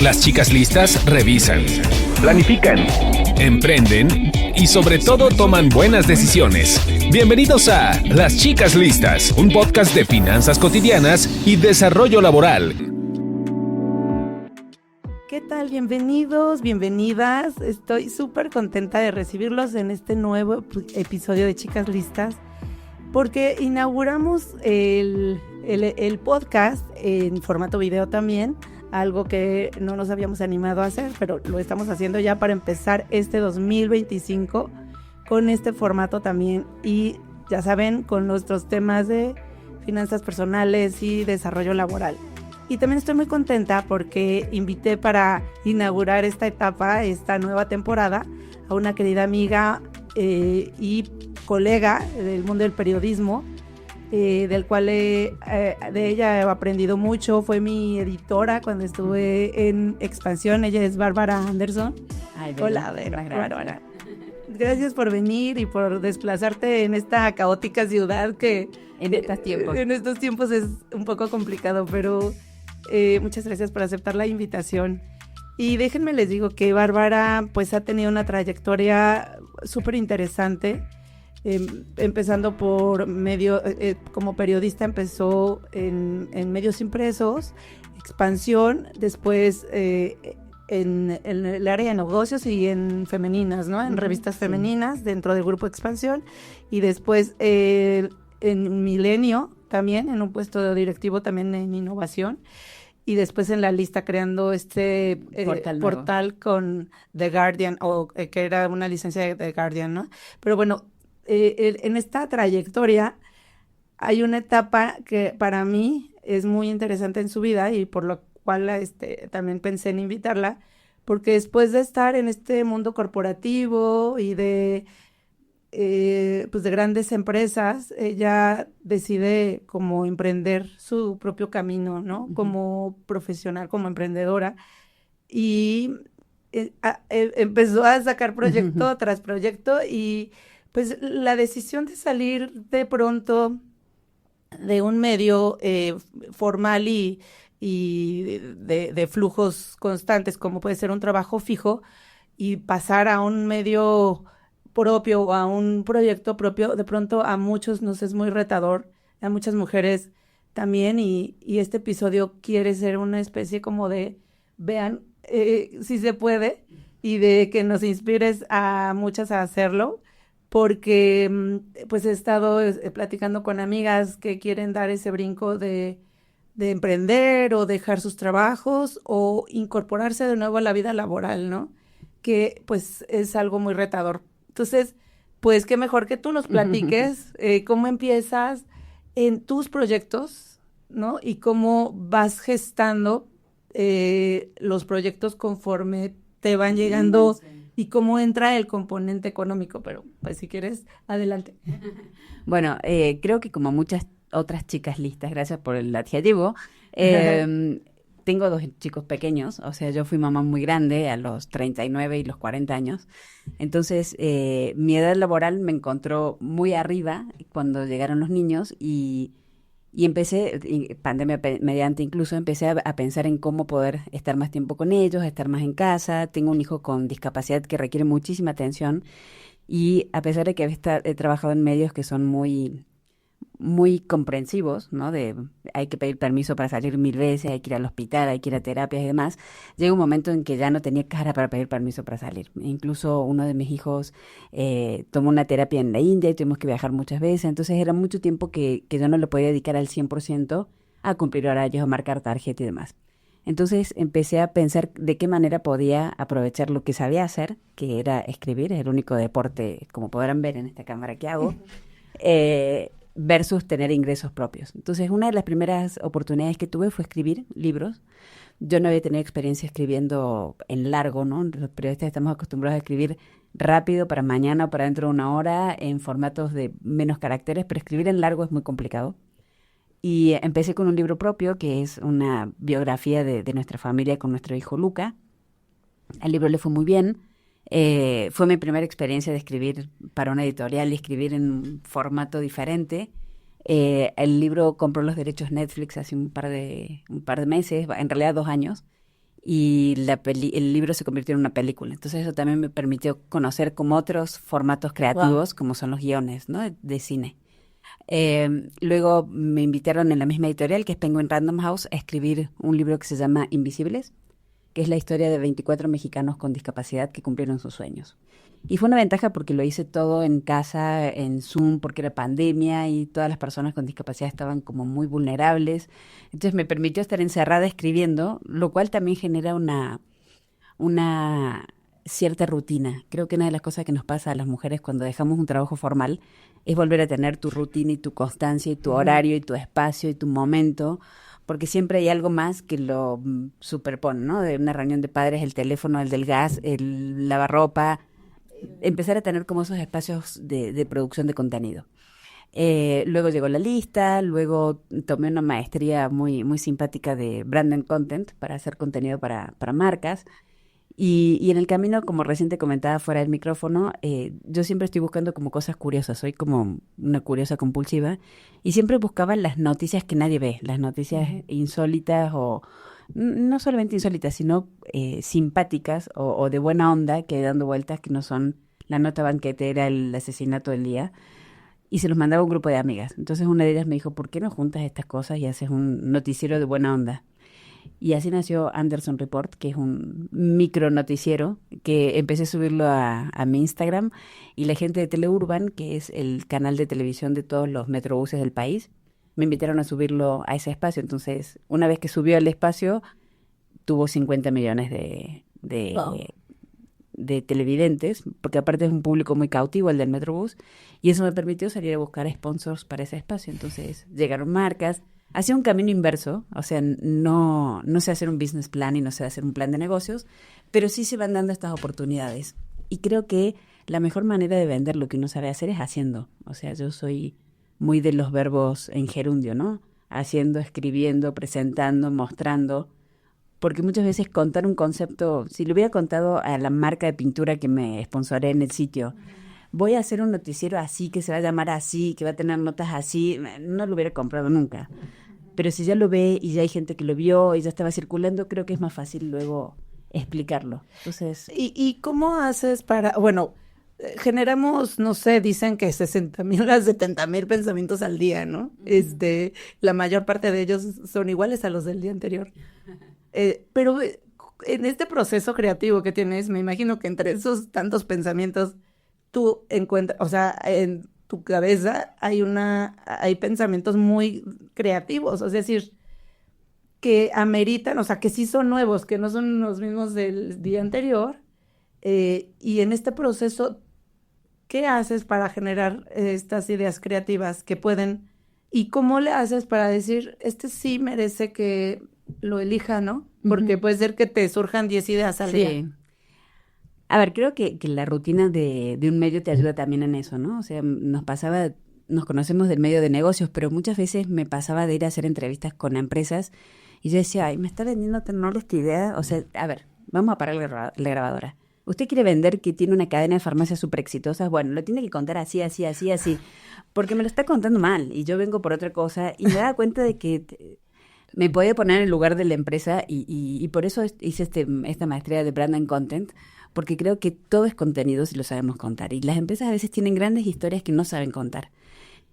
Las chicas listas revisan, planifican, emprenden y sobre todo toman buenas decisiones. Bienvenidos a Las Chicas Listas, un podcast de finanzas cotidianas y desarrollo laboral. ¿Qué tal? Bienvenidos, bienvenidas. Estoy súper contenta de recibirlos en este nuevo episodio de Chicas Listas porque inauguramos el podcast en formato video también, algo que no nos habíamos animado a hacer, pero lo estamos haciendo ya para empezar este 2025 con este formato también y ya saben, con nuestros temas de finanzas personales y desarrollo laboral. Y también estoy muy contenta porque invité para inaugurar esta etapa, esta nueva temporada, a una querida amiga y colega del mundo del periodismo, del cual de ella he aprendido mucho. Fue mi editora cuando estuve en Expansión. Ella es Bárbara Anderson. Ay, hola, Bárbara. Gracias por venir y por desplazarte en esta caótica ciudad que en estos tiempos es un poco complicado, pero muchas gracias por aceptar la invitación. Y déjenme les digo que Bárbara pues ha tenido una trayectoria súper interesante. Empezando por como periodista empezó en medios impresos, Expansión, después en el área de negocios y en femeninas, ¿no? En revistas femeninas dentro del grupo Expansión, y después en Milenio también, en un puesto directivo también en innovación, y después en La Lista creando este portal con The Guardian, que era una licencia de The Guardian, ¿no? Pero bueno, en esta trayectoria hay una etapa que para mí es muy interesante en su vida y por lo cual también pensé en invitarla, porque después de estar en este mundo corporativo y de grandes empresas, ella decide como emprender su propio camino, ¿no? Uh-huh. Como profesional, como emprendedora, y empezó a sacar proyecto uh-huh. tras proyecto, y pues la decisión de salir de pronto de un medio formal y de flujos constantes, como puede ser un trabajo fijo, y pasar a un medio propio o a un proyecto propio, de pronto a muchos nos es muy retador, a muchas mujeres también, y este episodio quiere ser una especie como de, vean, si se puede, y de que nos inspires a muchas a hacerlo, porque pues he estado platicando con amigas que quieren dar ese brinco de emprender o dejar sus trabajos o incorporarse de nuevo a la vida laboral, ¿no? Que pues es algo muy retador. Entonces, pues qué mejor que tú nos platiques cómo empiezas en tus proyectos, ¿no? Y cómo vas gestando los proyectos conforme te van llegando. Y cómo entra el componente económico, pero pues si quieres, adelante. Bueno, creo que como muchas otras chicas listas, gracias por el adjetivo, tengo dos chicos pequeños, o sea, yo fui mamá muy grande a los 39 y los 40 años, entonces mi edad laboral me encontró muy arriba cuando llegaron los niños y empecé, pandemia mediante incluso, empecé a pensar en cómo poder estar más tiempo con ellos, estar más en casa. Tengo un hijo con discapacidad que requiere muchísima atención y a pesar de que he trabajado en medios que son muy, muy comprensivos, ¿no? Hay que pedir permiso para salir 1000 veces, hay que ir al hospital, hay que ir a terapias y demás. Llega un momento en que ya no tenía cara para pedir permiso para salir. Incluso uno de mis hijos tomó una terapia en la India y tuvimos que viajar muchas veces. Entonces era mucho tiempo que yo no le podía dedicar al 100% a cumplir horarios, a marcar tarjeta y demás. Entonces empecé a pensar de qué manera podía aprovechar lo que sabía hacer, que era escribir, es el único deporte, como podrán ver en esta cámara que hago, versus tener ingresos propios. Entonces, una de las primeras oportunidades que tuve fue escribir libros. Yo no había tenido experiencia escribiendo en largo, ¿no? Los periodistas estamos acostumbrados a escribir rápido para mañana o para dentro de una hora en formatos de menos caracteres, pero escribir en largo es muy complicado. Y empecé con un libro propio, que es una biografía de nuestra familia con nuestro hijo Luca. Al libro le fue muy bien. Fue mi primera experiencia de escribir para una editorial y escribir en un formato diferente. El libro compró los derechos Netflix hace un par de meses, en realidad 2 años, y el libro se convirtió en una película. Entonces eso también me permitió conocer como otros formatos creativos, como son los guiones, ¿no? De cine. Luego me invitaron en la misma editorial, que es Penguin Random House, a escribir un libro que se llama Invisibles, que es la historia de 24 mexicanos con discapacidad que cumplieron sus sueños. Y fue una ventaja porque lo hice todo en casa, en Zoom, porque era pandemia y todas las personas con discapacidad estaban como muy vulnerables. Entonces me permitió estar encerrada escribiendo, lo cual también genera una cierta rutina. Creo que una de las cosas que nos pasa a las mujeres cuando dejamos un trabajo formal es volver a tener tu rutina y tu constancia y tu horario y tu espacio y tu momento, porque siempre hay algo más que lo superpone, ¿no? De una reunión de padres, el teléfono, el del gas, el lavarropa, empezar a tener como esos espacios de producción de contenido. Luego llegó la lista, luego tomé una maestría muy, muy simpática de Brand and Content para hacer contenido para marcas. Y en el camino, como recién te comentaba fuera del micrófono, yo siempre estoy buscando como cosas curiosas, soy como una curiosa compulsiva, y siempre buscaba las noticias que nadie ve, las noticias insólitas o no solamente insólitas, sino simpáticas o de buena onda que hay dando vueltas, que no son la nota banquetera, el asesinato del día, y se los mandaba a un grupo de amigas. Entonces una de ellas me dijo, ¿por qué no juntas estas cosas y haces un noticiero de buena onda? Y así nació Anderson Report, que es un micro noticiero que empecé a subirlo a mi Instagram, y la gente de Teleurban, que es el canal de televisión de todos los metrobuses del país, me invitaron a subirlo a ese espacio. Entonces, una vez que subió al espacio, tuvo 50 millones de televidentes, porque aparte es un público muy cautivo el del Metrobús, y eso me permitió salir a buscar sponsors para ese espacio. Entonces llegaron marcas, hacía un camino inverso, o sea, no sé hacer un business plan y no sé hacer un plan de negocios, pero sí se van dando estas oportunidades. Y creo que la mejor manera de vender lo que uno sabe hacer es haciendo. O sea, yo soy muy de los verbos en gerundio, ¿no? Haciendo, escribiendo, presentando, mostrando. Porque muchas veces contar un concepto, si le hubiera contado a la marca de pintura que me sponsoré en el sitio, voy a hacer un noticiero así, que se va a llamar así, que va a tener notas así, no lo hubiera comprado nunca. Pero si ya lo ve y ya hay gente que lo vio y ya estaba circulando, creo que es más fácil luego explicarlo. Entonces, ¿Y cómo haces para, bueno, generamos, no sé, dicen que 60,000 a 70,000 pensamientos al día, ¿no? La mayor parte de ellos son iguales a los del día anterior. Pero en este proceso creativo que tienes, me imagino que entre esos tantos pensamientos, tú encuentras, o sea, en tu cabeza hay pensamientos muy creativos, es decir, que ameritan, o sea, que sí son nuevos, que no son los mismos del día anterior. Y en este proceso, ¿qué haces para generar estas ideas creativas que pueden, y cómo le haces para decir, sí merece que lo elija, ¿no? Porque puede ser que te surjan 10 ideas al día. A ver, creo que la rutina de un medio te ayuda también en eso, ¿no? O sea, nos conocemos del medio de negocios, pero muchas veces me pasaba de ir a hacer entrevistas con empresas y yo decía, ay, me está vendiendo tener esta idea. O sea, a ver, vamos a parar la grabadora. ¿Usted quiere vender que tiene una cadena de farmacias súper exitosas? Bueno, lo tiene que contar así, así, así, así, porque me lo está contando mal y yo vengo por otra cosa y me daba cuenta de que me podía poner en el lugar de la empresa y por eso hice esta maestría de Brand and Content, porque creo que todo es contenido si lo sabemos contar. Y las empresas a veces tienen grandes historias que no saben contar.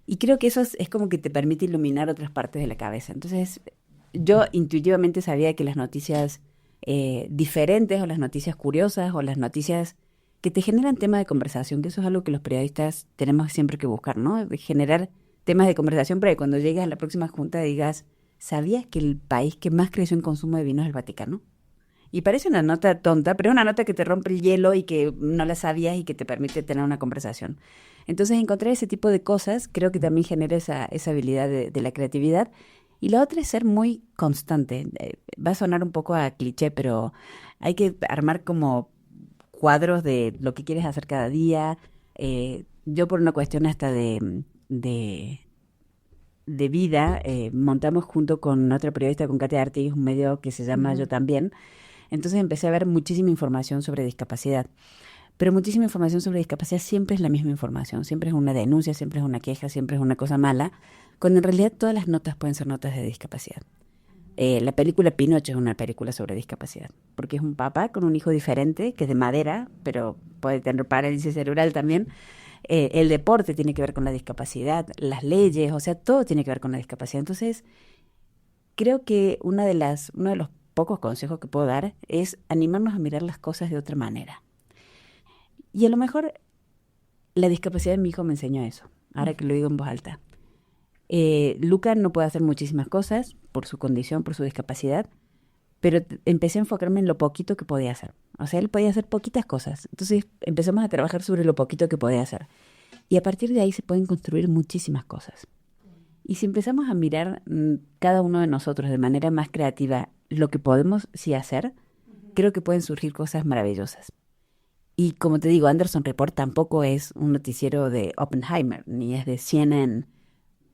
Y creo que eso es como que te permite iluminar otras partes de la cabeza. Entonces, yo intuitivamente sabía que las noticias diferentes o las noticias curiosas o las noticias que te generan temas de conversación, que eso es algo que los periodistas tenemos siempre que buscar, ¿no? Generar temas de conversación para que cuando llegues a la próxima junta digas, ¿sabías que el país que más creció en consumo de vino es el Vaticano? Y parece una nota tonta, pero es una nota que te rompe el hielo y que no la sabías y que te permite tener una conversación. Entonces, encontrar ese tipo de cosas creo que también genera esa habilidad de la creatividad. Y la otra es ser muy constante. Va a sonar un poco a cliché, pero hay que armar como cuadros de lo que quieres hacer cada día. Yo por una cuestión hasta de vida, montamos junto con otra periodista, con Katia Artigas, un medio que se llama Yo También. Entonces empecé a ver muchísima información sobre discapacidad. Pero muchísima información sobre discapacidad siempre es la misma información. Siempre es una denuncia, siempre es una queja, siempre es una cosa mala, cuando en realidad todas las notas pueden ser notas de discapacidad. La película Pinocho es una película sobre discapacidad, porque es un papá con un hijo diferente, que es de madera, pero puede tener parálisis cerebral también. El deporte tiene que ver con la discapacidad, las leyes, o sea, todo tiene que ver con la discapacidad. Entonces, creo que uno de los pocos consejos que puedo dar es animarnos a mirar las cosas de otra manera. Y a lo mejor la discapacidad de mi hijo me enseñó eso, ahora que lo digo en voz alta. Luca no puede hacer muchísimas cosas por su condición, por su discapacidad, pero empecé a enfocarme en lo poquito que podía hacer. O sea, él podía hacer poquitas cosas. Entonces empezamos a trabajar sobre lo poquito que podía hacer. Y a partir de ahí se pueden construir muchísimas cosas. Y si empezamos a mirar cada uno de nosotros de manera más creativa lo que podemos sí hacer, creo que pueden surgir cosas maravillosas. Y como te digo, Anderson Report tampoco es un noticiero de Oppenheimer, ni es de CNN,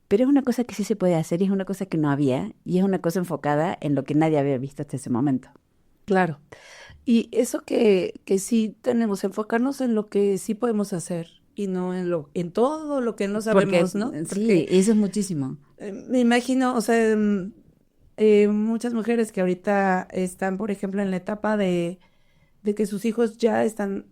pero es una cosa que sí se puede hacer y es una cosa que no había, y es una cosa enfocada en lo que nadie había visto hasta ese momento. Claro. Y eso que sí tenemos, enfocarnos en lo que sí podemos hacer y no en todo lo que no sabemos, ¿no? Sí, Porque eso es muchísimo. me imagino, o sea, muchas mujeres que ahorita están, por ejemplo, en la etapa de que sus hijos ya están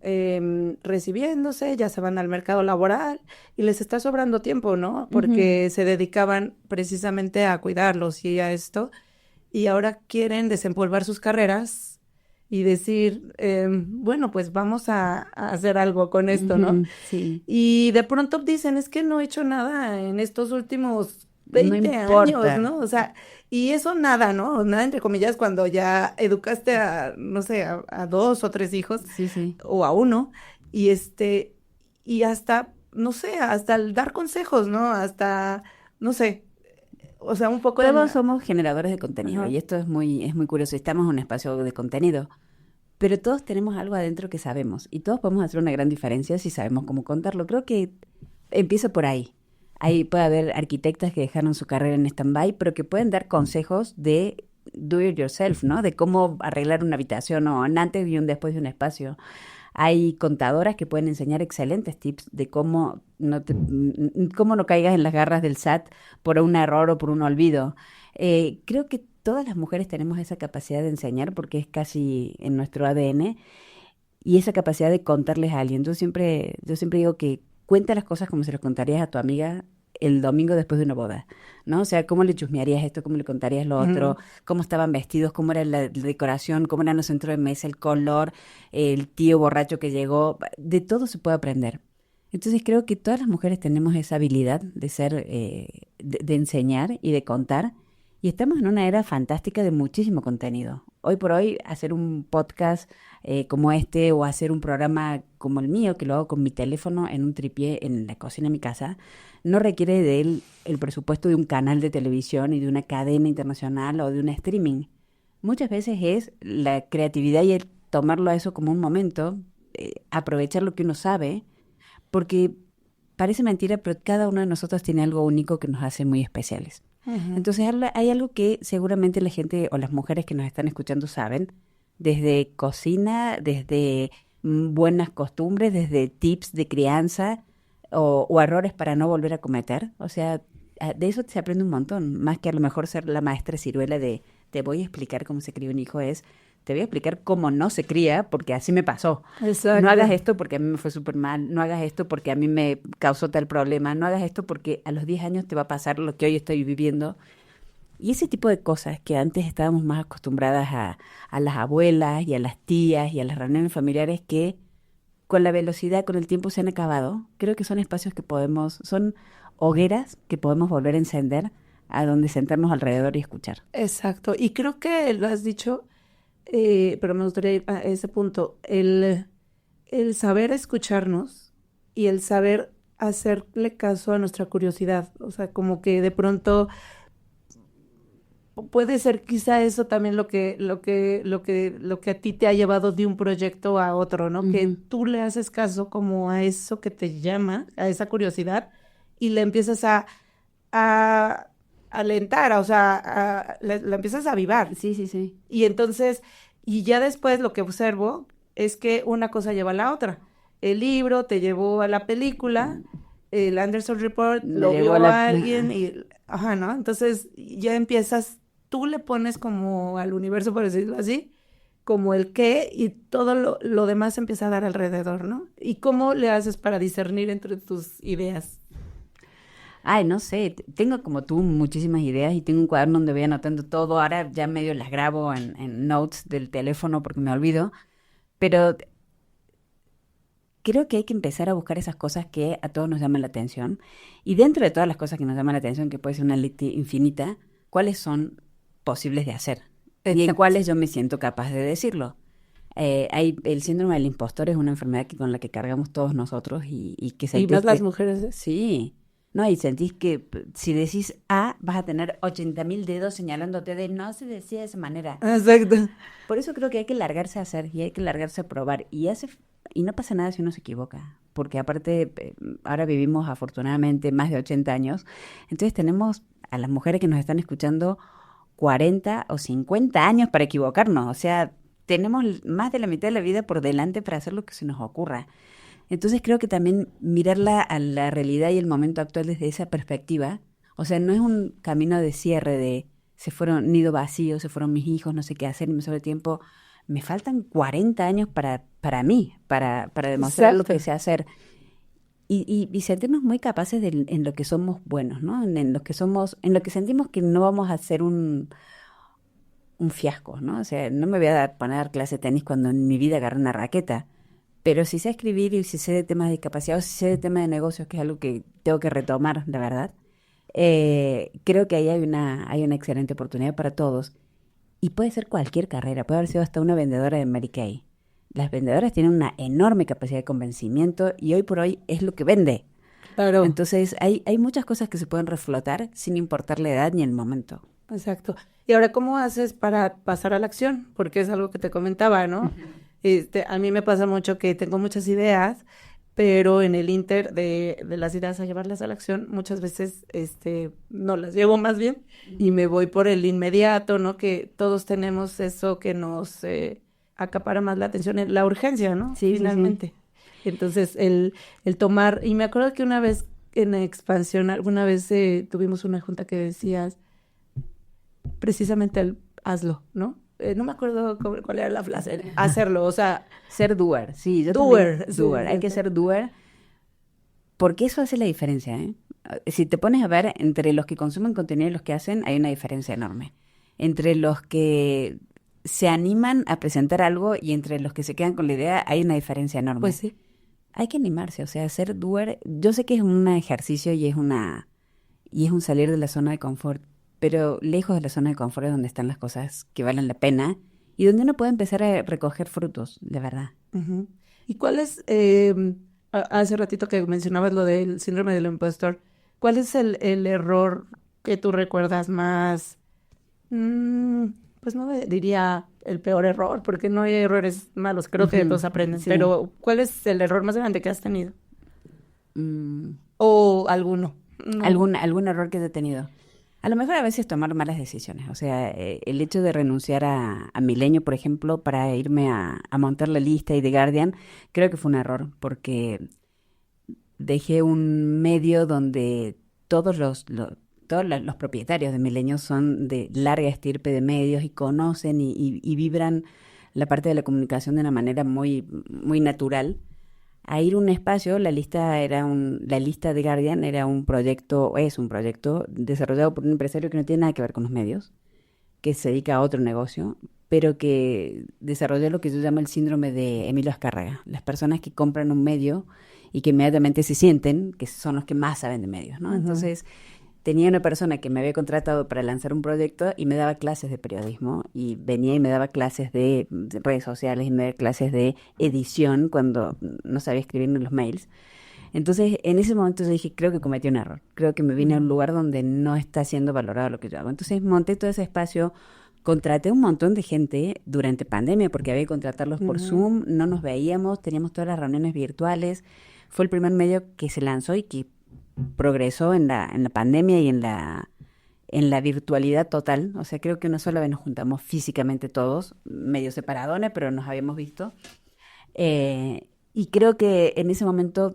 recibiéndose, ya se van al mercado laboral y les está sobrando tiempo, ¿no? Porque se dedicaban precisamente a cuidarlos y a esto, y ahora quieren desempolvar sus carreras y decir, bueno, pues vamos a hacer algo con esto, ¿no? Sí. Y de pronto dicen, es que no he hecho nada en estos últimos No 20 importa. años, ¿no? O sea, y eso nada, ¿no? Nada entre comillas cuando ya educaste a, no sé, a 2 o 3 hijos Sí, sí. o a uno, y y hasta, no sé, hasta el dar consejos, ¿no? Hasta, no sé, o sea, un poco Todos somos generadores de contenido Ajá. y esto es muy curioso. Estamos en un espacio de contenido, pero todos tenemos algo adentro que sabemos y todos podemos hacer una gran diferencia si sabemos cómo contarlo. Creo que empieza por ahí. Ahí puede haber arquitectas que dejaron su carrera en stand-by, pero que pueden dar consejos de do it yourself, ¿no? De cómo arreglar una habitación o un antes y un después de un espacio. Hay contadoras que pueden enseñar excelentes tips de cómo no caigas en las garras del SAT por un error o por un olvido. Creo que todas las mujeres tenemos esa capacidad de enseñar porque es casi en nuestro ADN y esa capacidad de contarles a alguien. Yo siempre digo que cuenta las cosas como se las contarías a tu amiga el domingo después de una boda, ¿no? O sea, ¿cómo le chusmearías esto? ¿Cómo le contarías lo otro? ¿Cómo estaban vestidos? ¿Cómo era la decoración? ¿Cómo eran los centros de mesa? ¿El color? ¿El tío borracho que llegó? De todo se puede aprender. Entonces creo que todas las mujeres tenemos esa habilidad de ser, de enseñar y de contar. Y estamos en una era fantástica de muchísimo contenido. Hoy por hoy, hacer un podcast como este o hacer un programa como el mío, que lo hago con mi teléfono en un tripié en la cocina de mi casa, no requiere de él el presupuesto de un canal de televisión y de una cadena internacional o de un streaming. Muchas veces es la creatividad y el tomarlo a eso como un momento, aprovechar lo que uno sabe, porque parece mentira, pero cada uno de nosotros tiene algo único que nos hace muy especiales. Entonces hay algo que seguramente la gente o las mujeres que nos están escuchando saben, desde cocina, desde buenas costumbres, desde tips de crianza o errores para no volver a cometer. O sea, de eso se aprende un montón, más que a lo mejor ser la maestra ciruela de te voy a explicar cómo se cría un hijo, te voy a explicar cómo no se cría, porque así me pasó. Exacto. No hagas esto porque a mí me fue súper mal, no hagas esto porque a mí me causó tal problema, no hagas esto porque a los 10 años te va a pasar lo que hoy estoy viviendo. Y ese tipo de cosas que antes estábamos más acostumbradas a las abuelas y a las tías y a las reuniones familiares que con la velocidad, con el tiempo se han acabado, creo que son espacios que son hogueras que podemos volver a encender, a donde sentarnos alrededor y escuchar. Exacto. Y creo que lo has dicho, pero me gustaría ir a ese punto, el saber escucharnos y el saber hacerle caso a nuestra curiosidad. O sea, como que de pronto puede ser quizá eso también lo que a ti te ha llevado de un proyecto a otro, ¿no? Que tú le haces caso como a eso que te llama, a esa curiosidad, y le empiezas a alentar, o sea, la empiezas a avivar. Sí, sí, sí. Y entonces, y ya después lo que observo es que una cosa lleva a la otra. El libro te llevó a la película, el Anderson Report Me lo llegó vio la- a alguien y, ajá, ¿no? Entonces ya empiezas tú le pones como al universo, por decirlo así, como el qué, y todo lo demás empieza a dar alrededor, ¿no? ¿Y cómo le haces para discernir entre tus ideas? Ay, no sé, tengo como tú muchísimas ideas y tengo un cuaderno donde voy anotando todo. Ahora ya medio las grabo en notes del teléfono porque me olvido, pero creo que hay que empezar a buscar esas cosas que a todos nos llaman la atención. Y dentro de todas las cosas que nos llaman la atención, que puede ser una lista infinita, ¿cuáles son posibles de hacer? Y en cuáles yo me siento capaz de decirlo. El síndrome del impostor es una enfermedad con la que cargamos todos nosotros y que Y sentís más las que... mujeres. ¿Eh? Sí, no, y sentís que si decís A, vas a tener 80.000 dedos señalándote de no se decía de esa manera. Exacto. Por eso creo que hay que largarse a hacer y hay que largarse a probar. Y no pasa nada si uno se equivoca, porque aparte ahora vivimos afortunadamente más de 80 años, entonces tenemos a las mujeres que nos están escuchando 40 o 50 años para equivocarnos, o sea, tenemos más de la mitad de la vida por delante para hacer lo que se nos ocurra. Entonces creo que también mirarla a la realidad y el momento actual desde esa perspectiva, o sea, no es un camino de cierre de se fueron nido vacío, se fueron mis hijos, no sé qué hacer, y me sobra tiempo. Me faltan 40 años para mí, para demostrar lo que sé hacer. Y sentirnos muy capaces en lo que somos buenos, ¿no? En lo que somos, en lo que sentimos que no vamos a hacer un fiasco, ¿no? O sea, no me voy a poner a dar clase de tenis cuando en mi vida agarré una raqueta. Pero si sé escribir y si sé de temas de discapacidad o si sé de temas de negocios, que es algo que tengo que retomar, la verdad, creo que ahí hay una excelente oportunidad para todos. Y puede ser cualquier carrera, puede haber sido hasta una vendedora de Mary Kay. Las vendedoras tienen una enorme capacidad de convencimiento y hoy por hoy es lo que vende. Claro. Entonces hay muchas cosas que se pueden reflotar sin importar la edad ni el momento. Exacto. Y ahora, ¿cómo haces para pasar a la acción? Porque es algo que te comentaba, ¿no? A mí me pasa mucho que tengo muchas ideas, pero en el inter de las ideas a llevarlas a la acción, muchas veces no las llevo más bien y me voy por el inmediato, ¿no? Que todos tenemos eso que nos acapara más la atención, la urgencia, ¿no? Sí, finalmente. Sí. Entonces, el tomar, y me acuerdo que una vez en Expansión, alguna vez tuvimos una junta que decías precisamente el hazlo, ¿no? No me acuerdo cuál era la frase, hacerlo, o sea... Ser doer, sí. Doer. Doer, hay que ser doer, porque eso hace la diferencia, ¿eh? Si te pones a ver, entre los que consumen contenido y los que hacen, hay una diferencia enorme. Entre los que se animan a presentar algo y entre los que se quedan con la idea, hay una diferencia enorme. Pues sí. Hay que animarse, o sea, ser doer, yo sé que es un ejercicio y es un salir de la zona de confort, pero lejos de la zona de confort es donde están las cosas que valen la pena y donde uno puede empezar a recoger frutos, de verdad. Uh-huh. ¿Y cuál es, hace ratito que mencionabas lo del síndrome del impostor, cuál es el error que tú recuerdas más? Pues no diría el peor error, porque no hay errores malos, creo que todos aprenden, sí. Pero ¿cuál es el error más grande que has tenido? ¿O alguno? No. ¿Algún error que he tenido? A lo mejor a veces tomar malas decisiones. O sea, el hecho de renunciar a Milenio, por ejemplo, para irme a montar la lista y The Guardian, creo que fue un error, porque dejé un medio donde todos los propietarios de Milenio son de larga estirpe de medios y conocen y vibran la parte de la comunicación de una manera muy, muy natural. A ir a un espacio, la lista de Guardian era es un proyecto desarrollado por un empresario que no tiene nada que ver con los medios, que se dedica a otro negocio, pero que desarrolló lo que yo llamo el síndrome de Emilio Azcárraga. Las personas que compran un medio y que inmediatamente se sienten que son los que más saben de medios, ¿no? Uh-huh. Entonces, tenía una persona que me había contratado para lanzar un proyecto y me daba clases de periodismo y venía y me daba clases de redes sociales y me daba clases de edición cuando no sabía escribir ni los mails. Entonces, en ese momento yo dije, creo que cometí un error. Creo que me vine a un lugar donde no está siendo valorado lo que yo hago. Entonces, monté todo ese espacio, contraté un montón de gente durante pandemia porque había que contratarlos por Zoom, no nos veíamos, teníamos todas las reuniones virtuales. Fue el primer medio que se lanzó y que progresó en la pandemia y en la virtualidad total. O sea, creo que una sola vez nos juntamos físicamente todos, medio separadones, pero nos habíamos visto. Y creo que en ese momento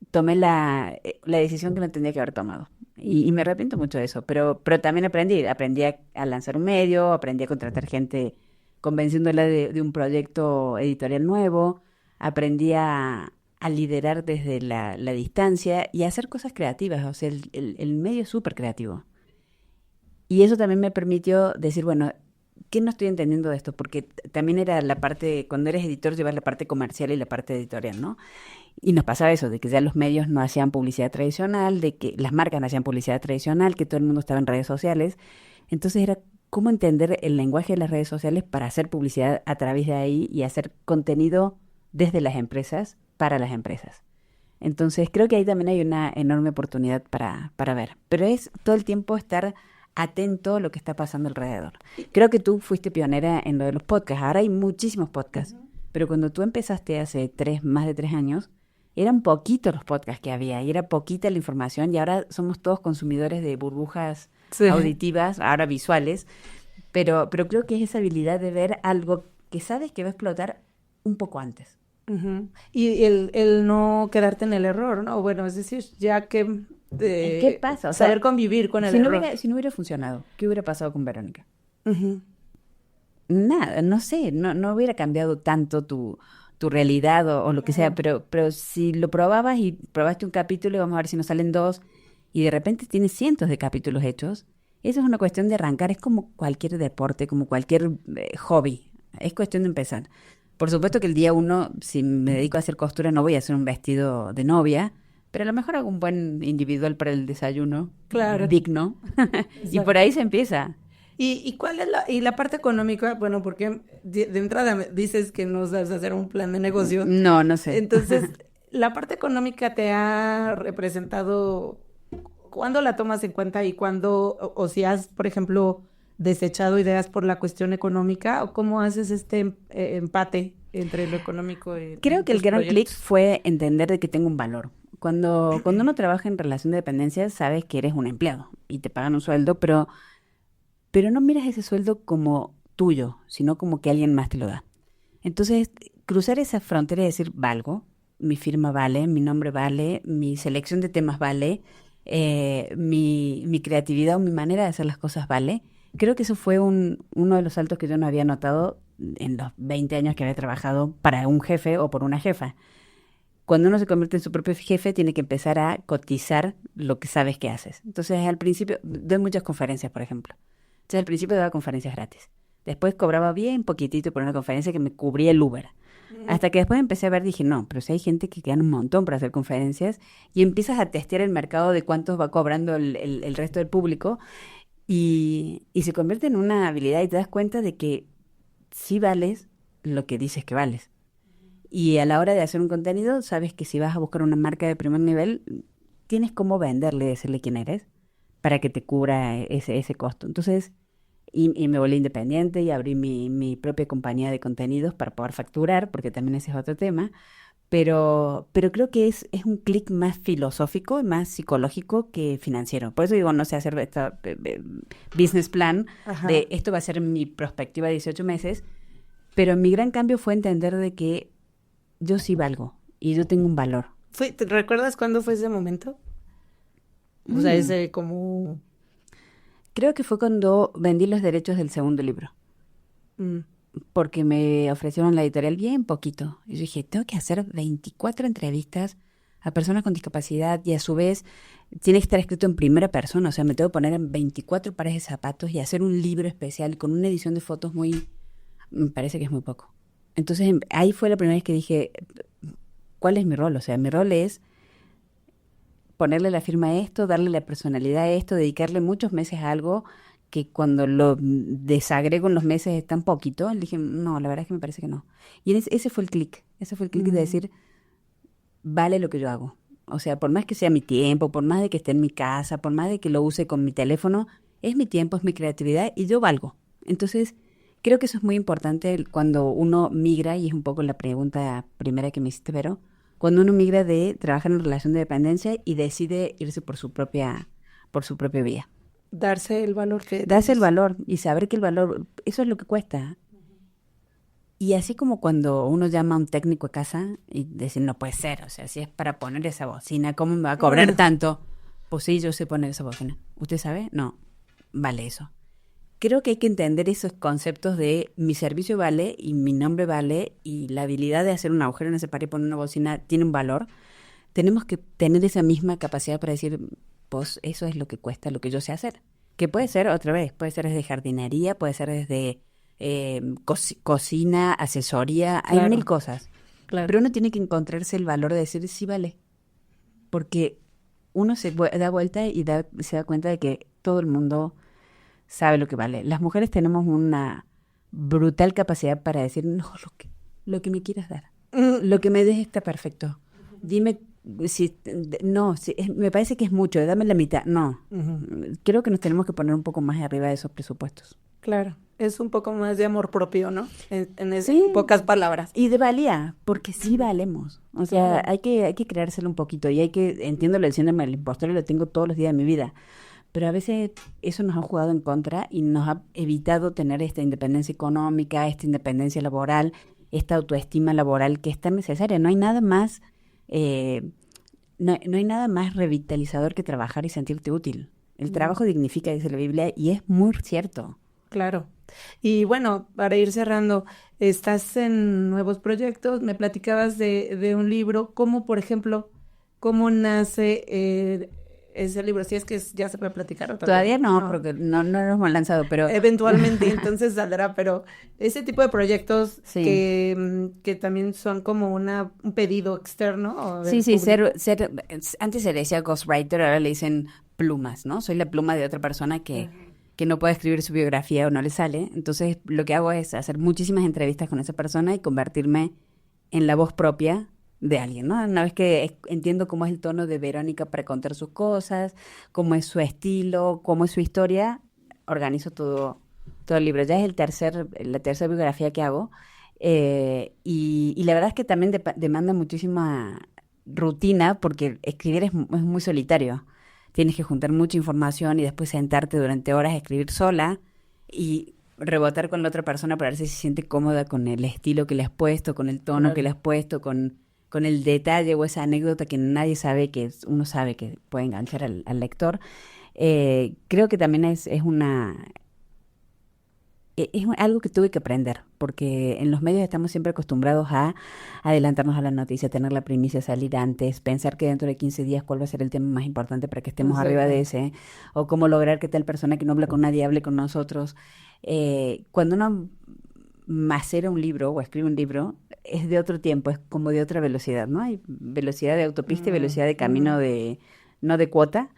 tomé la decisión que no tendría que haber tomado. Y me arrepiento mucho de eso, pero también aprendí a lanzar un medio, aprendí a contratar gente convenciéndola de un proyecto editorial nuevo, aprendí a liderar desde la distancia y a hacer cosas creativas, o sea, el medio es súper creativo. Y eso también me permitió decir, bueno, ¿qué no estoy entendiendo de esto? Porque también era la parte, cuando eres editor, llevas la parte comercial y la parte editorial, ¿no? Y nos pasaba eso, de que ya los medios no hacían publicidad tradicional, de que las marcas no hacían publicidad tradicional, que todo el mundo estaba en redes sociales. Entonces era cómo entender el lenguaje de las redes sociales para hacer publicidad a través de ahí y hacer contenido desde las empresas para las empresas. Entonces creo que ahí también hay una enorme oportunidad para ver. Pero es todo el tiempo estar atento a lo que está pasando alrededor. Creo que tú fuiste pionera en lo de los podcasts. Ahora hay muchísimos podcasts. Pero cuando tú empezaste hace más de 3 años, eran poquitos los podcasts que había y era poquita la información y ahora somos todos consumidores de burbujas auditivas, ahora visuales, pero creo que es esa habilidad de ver algo que sabes que va a explotar un poco antes. Uh-huh. Y el no quedarte en el error, ¿no? Bueno, es decir, ya que... ¿Qué pasa? O saber sea, convivir con el error. Si no hubiera funcionado, ¿qué hubiera pasado con Verónica? Uh-huh. Nada, no sé, no hubiera cambiado tanto tu realidad o lo que sea, pero si lo probabas y probaste un capítulo y vamos a ver si nos salen 2 y de repente tienes cientos de capítulos hechos, eso es una cuestión de arrancar, es como cualquier deporte, como cualquier hobby, es cuestión de empezar. Por supuesto que el día 1, si me dedico a hacer costura, no voy a hacer un vestido de novia, pero a lo mejor hago un buen individual para el desayuno, claro, digno, y por ahí se empieza. ¿Y cuál es la parte económica? Bueno, porque de entrada dices que no sabes hacer un plan de negocio. No sé. Entonces, ¿la parte económica te ha representado? ¿Cuándo la tomas en cuenta y cuándo, o si has, por ejemplo, desechado ideas por la cuestión económica? ¿O cómo haces este empate entre lo económico y creo que el gran clic fue entender de que tengo un valor. Cuando uno trabaja en relación de dependencia, sabes que eres un empleado y te pagan un sueldo, pero no miras ese sueldo como tuyo, sino como que alguien más te lo da. Entonces, cruzar esa frontera y decir, valgo, mi firma vale, mi nombre vale, mi selección de temas vale, mi creatividad o mi manera de hacer las cosas vale. Creo que eso fue uno de los saltos que yo no había notado en los 20 años que había trabajado para un jefe o por una jefa. Cuando uno se convierte en su propio jefe, tiene que empezar a cotizar lo que sabes que haces. Entonces, al principio, doy muchas conferencias, por ejemplo. Entonces, al principio daba conferencias gratis. Después cobraba bien poquitito por una conferencia que me cubría el Uber. Hasta que después empecé a ver, dije, no, pero si hay gente que gana un montón para hacer conferencias y empiezas a testear el mercado de cuántos va cobrando el resto del público y se convierte en una habilidad y te das cuenta de que sí vales lo que dices que vales. Y a la hora de hacer un contenido, sabes que si vas a buscar una marca de primer nivel, tienes cómo venderle, decirle quién eres, para que te cubra ese costo. Entonces, y me volví independiente y abrí mi propia compañía de contenidos para poder facturar, porque también ese es otro tema. Pero creo que es un clic más filosófico y más psicológico que financiero. Por eso digo, no sé hacer esta business plan. Ajá. De esto va a ser mi perspectiva de 18 meses, pero mi gran cambio fue entender de que yo sí valgo y yo tengo un valor. ¿Te recuerdas cuándo fue ese momento? O sea, ese como... Creo que fue cuando vendí los derechos del segundo libro. Porque me ofrecieron la editorial bien poquito. Y yo dije, tengo que hacer 24 entrevistas a personas con discapacidad y a su vez tiene que estar escrito en primera persona. O sea, me tengo que poner en 24 pares de zapatos y hacer un libro especial con una edición de fotos muy... Me parece que es muy poco. Entonces, ahí fue la primera vez que dije, ¿cuál es mi rol? O sea, mi rol es ponerle la firma a esto, darle la personalidad a esto, dedicarle muchos meses a algo que cuando lo desagrego en los meses es tan poquito. Le dije, no, la verdad es que me parece que no. Y ese fue el clic. Ese fue el clic de decir, vale lo que yo hago. O sea, por más que sea mi tiempo, por más de que esté en mi casa, por más de que lo use con mi teléfono, es mi tiempo, es mi creatividad y yo valgo. Entonces, creo que eso es muy importante cuando uno migra, y es un poco la pregunta primera que me hiciste, Vero, cuando uno migra de trabajar en relación de dependencia y decide irse por su propia vía. Darse el valor que... Darse el valor y saber que el valor, eso es lo que cuesta. Y así como cuando uno llama a un técnico a casa y dice, no puede ser, o sea, si es para poner esa bocina, ¿cómo me va a cobrar tanto? Pues sí, yo sé poner esa bocina. ¿Usted sabe? No, vale eso. Creo que hay que entender esos conceptos de mi servicio vale y mi nombre vale y la habilidad de hacer un agujero en ese pared y poner una bocina tiene un valor. Tenemos que tener esa misma capacidad para decir, pues eso es lo que cuesta lo que yo sé hacer. Que puede ser, otra vez, puede ser desde jardinería, puede ser desde cocina, asesoría, hay mil cosas. Claro. Pero uno tiene que encontrarse el valor de decir, sí vale. Porque uno se da vuelta y se da cuenta de que todo el mundo sabe lo que vale. Las mujeres tenemos una brutal capacidad para decir, no, lo que me quieras dar. Lo que me des está perfecto. Dime si me parece que es mucho, dame la mitad. No, creo que nos tenemos que poner un poco más arriba de esos presupuestos. Claro, es un poco más de amor propio, ¿no? Sí. Pocas palabras. Y de valía, porque sí valemos. O sea, hay que creérselo un poquito y entiendo el síndrome del impostor y lo tengo todos los días de mi vida. Pero a veces eso nos ha jugado en contra y nos ha evitado tener esta independencia económica, esta independencia laboral, esta autoestima laboral que es tan necesaria. No hay nada más, no hay nada más revitalizador que trabajar y sentirte útil. El trabajo dignifica, dice la Biblia, y es muy cierto. Claro. Y bueno, para ir cerrando, estás en nuevos proyectos, me platicabas de un libro, ¿cómo, por ejemplo, cómo nace ese libro? Si es que ya se puede platicar. ¿O todavía no, porque no lo hemos lanzado, pero... Eventualmente, entonces saldrá, pero ese tipo de proyectos sí. que también son como un pedido externo. Sí, antes se le decía ghostwriter, ahora le dicen plumas, ¿no? Soy la pluma de otra persona que no puede escribir su biografía o no le sale. Entonces, lo que hago es hacer muchísimas entrevistas con esa persona y convertirme en la voz propia de alguien, ¿no? Una vez que entiendo cómo es el tono de Verónica para contar sus cosas, cómo es su estilo, cómo es su historia, organizo todo el libro. Ya es la tercera biografía que hago. Y la verdad es que también demanda muchísima rutina porque escribir es muy solitario. Tienes que juntar mucha información y después sentarte durante horas a escribir sola y rebotar con la otra persona para ver si se siente cómoda con el estilo que le has puesto, con el tono que le has puesto, con el detalle o esa anécdota que nadie sabe, que uno sabe que puede enganchar al lector. Creo que también es algo que tuve que aprender, porque en los medios estamos siempre acostumbrados a adelantarnos a la noticia, tener la primicia, salir antes, pensar que dentro de 15 días cuál va a ser el tema más importante para que estemos arriba de ese, o cómo lograr que tal persona que no habla con nadie hable con nosotros. Cuando uno macera un libro o escribe un libro, es de otro tiempo, es como de otra velocidad, ¿no? Hay velocidad de autopista y velocidad de camino no de cuota.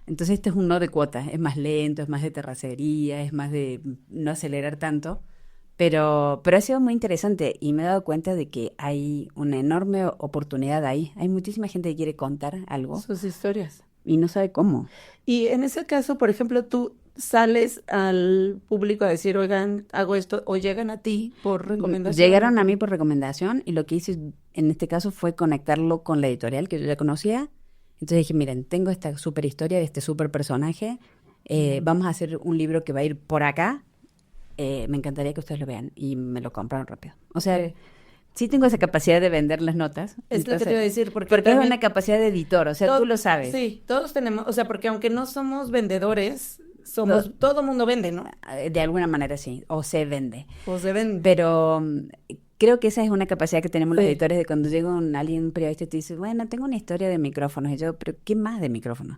Entonces este es un no de cuota, es más lento, es más de terracería, es más de no acelerar tanto, pero ha sido muy interesante y me he dado cuenta de que hay una enorme oportunidad ahí. Hay muchísima gente que quiere contar algo. Sus historias. Y no sabe cómo. Y en ese caso, por ejemplo, tú sales al público a decir, oigan, hago esto, o llegan a ti por recomendación. Llegaron a mí por recomendación y lo que hice en este caso fue conectarlo con la editorial que yo ya conocía. Entonces dije, miren, tengo esta súper historia de este súper personaje, vamos a hacer un libro que va a ir por acá, me encantaría que ustedes lo vean, y me lo compraron rápido. O sea, sí tengo esa capacidad de vender las notas. Es lo que te iba a decir, porque es una capacidad de editor, o sea, tú lo sabes. Sí, todos tenemos, o sea, porque aunque no somos vendedores, todo mundo vende, ¿no? De alguna manera sí, o se vende. O se vende. Pero creo que esa es una capacidad que tenemos los editores de cuando llega alguien periodista y te dice, bueno, tengo una historia de micrófonos. Y yo, ¿pero qué más de micrófonos?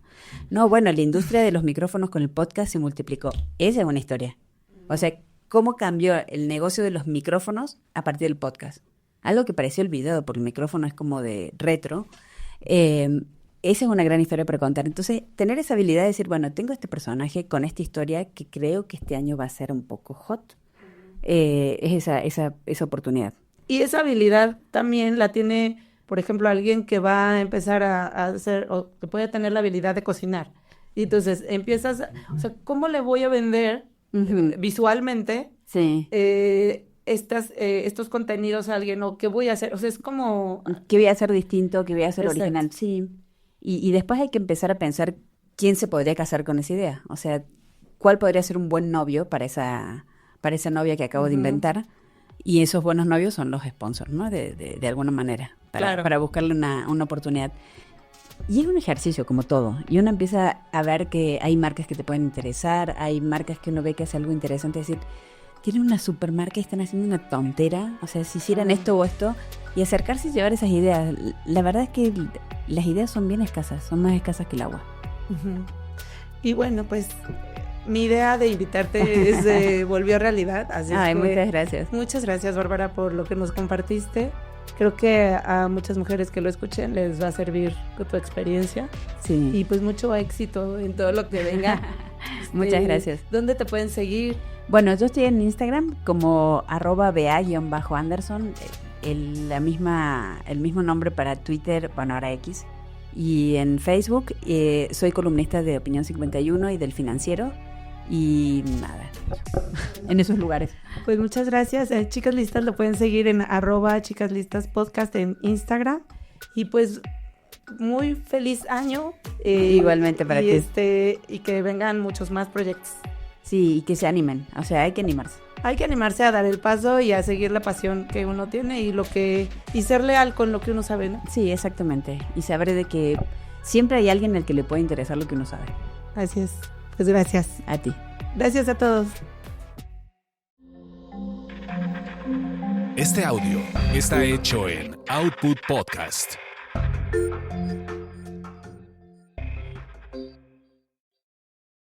No, bueno, la industria de los micrófonos con el podcast se multiplicó. Esa es una historia. O sea, ¿cómo cambió el negocio de los micrófonos a partir del podcast? Algo que pareció olvidado, porque el micrófono es como de retro. Esa es una gran historia para contar. Entonces, tener esa habilidad de decir, bueno, tengo este personaje con esta historia que creo que este año va a ser un poco hot. Es esa oportunidad. Y esa habilidad también la tiene, por ejemplo, alguien que va a empezar a hacer, o que puede tener la habilidad de cocinar. Y entonces empiezas, o sea, ¿cómo le voy a vender visualmente estos contenidos a alguien? ¿O qué voy a hacer? O sea, es como... ¿Qué voy a hacer distinto? ¿Qué voy a hacer original? Sí. Y después hay que empezar a pensar quién se podría casar con esa idea. O sea, ¿cuál podría ser un buen novio para esa novia que acabo de inventar? Y esos buenos novios son los sponsors, ¿no? De alguna manera, para buscarle una oportunidad. Y es un ejercicio como todo. Y uno empieza a ver que hay marcas que te pueden interesar, hay marcas que uno ve que hace algo interesante, es decir, tienen una supermarca y están haciendo una tontera, o sea, si hicieran esto o esto, y acercarse y llevar esas ideas. La verdad es que las ideas son bien escasas, son más escasas que el agua. Y bueno, pues mi idea de invitarte se volvió realidad. Así Ay, muchas gracias. Muchas gracias, Bárbara, por lo que nos compartiste. Creo que a muchas mujeres que lo escuchen les va a servir tu experiencia. Sí. Y pues mucho éxito en todo lo que venga. Muchas gracias. ¿Dónde te pueden seguir? Bueno, yo estoy en Instagram como @ba_anderson, el mismo nombre para Twitter, bueno, ahora X. Y en Facebook soy columnista de Opinión 51 y del Financiero. Y nada, en esos lugares. Pues muchas gracias. Chicas Listas lo pueden seguir en @chicaslistaspodcast en Instagram. Y pues muy feliz año. Igualmente para ti. Y que vengan muchos más proyectos. Sí, y que se animen, o sea, hay que animarse. Hay que animarse a dar el paso y a seguir la pasión que uno tiene y ser leal con lo que uno sabe, ¿no? Sí, exactamente. Y saber de que siempre hay alguien al que le puede interesar lo que uno sabe. Así es. Pues gracias. A ti. Gracias a todos. Este audio está hecho en Output Podcast.